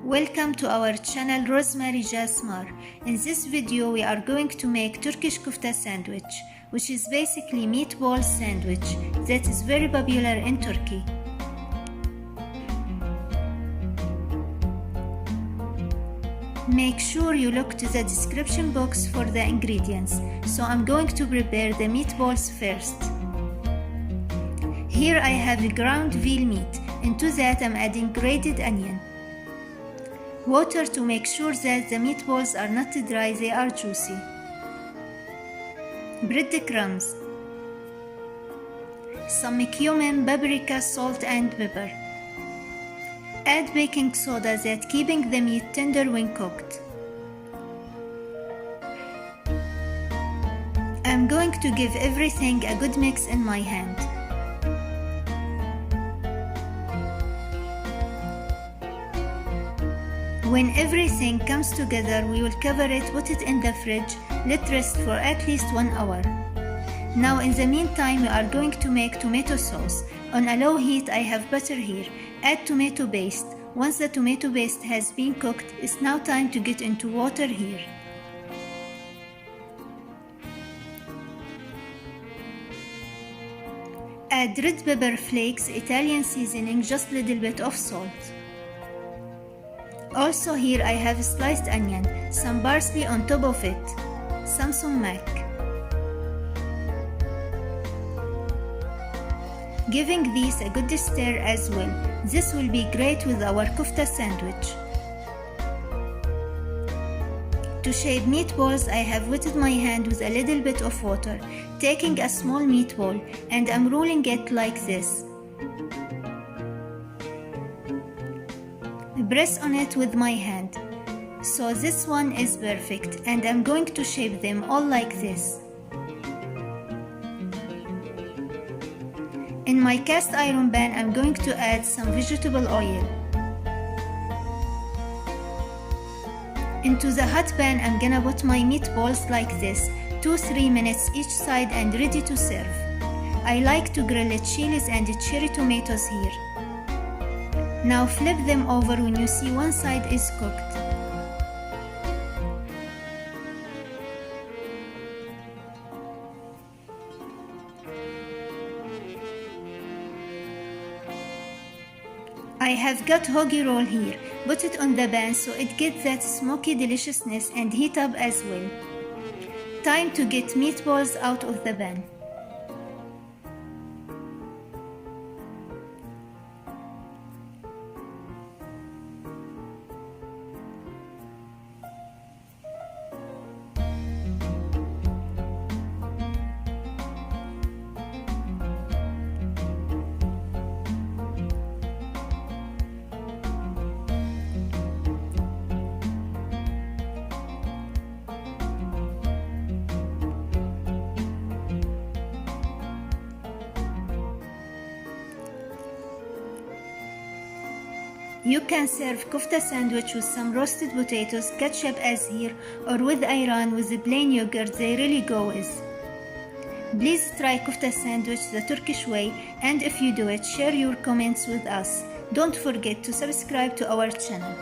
Welcome to our channel Rosemary Jasmar. In this video we are going to make Turkish kofta sandwich, which is basically meatball sandwich that is very popular in Turkey. Make sure you look to the description box for the ingredients. So I'm going to prepare the meatballs first. Here I have ground veal meat. Into that I'm adding grated onion. Water to make sure that the meatballs are not dry, they are juicy. Breadcrumbs. Some cumin, paprika, salt and pepper. Add baking soda that keeping the meat tender when cooked. I'm going to give everything a good mix in my hand. When everything comes together, we will cover it, put it in the fridge, let rest for at least 1 hour. Now in the meantime, we are going to make tomato sauce. On a low heat, I have butter here. Add tomato paste. Once the tomato paste has been cooked, it's now time to get into water here. Add red pepper flakes, Italian seasoning, just a little bit of salt. Also here I have sliced onion, some parsley on top of it, some sumac. Giving these a good stir as well. This will be great with our kofta sandwich. To shape meatballs, I have wetted my hand with a little bit of water, taking a small meatball, and I'm rolling it like this. Press on it with my hand. So this one is perfect, and I'm going to shape them all like this. In my cast iron pan, I'm going to add some vegetable oil. Into the hot pan, I'm gonna put my meatballs like this, 2-3 minutes each side and ready to serve. I like to grill chilies and cherry tomatoes here. Now flip them over when you see one side is cooked. I have got hoagie roll here. Put it on the pan so it gets that smoky deliciousness and heat up as well. Time to get meatballs out of the pan. You can serve kofta sandwich with some roasted potatoes, ketchup as here, or with ayran with the plain yogurt, they really go with. Please try kofta sandwich the Turkish way, and if you do it, share your comments with us. Don't forget to subscribe to our channel.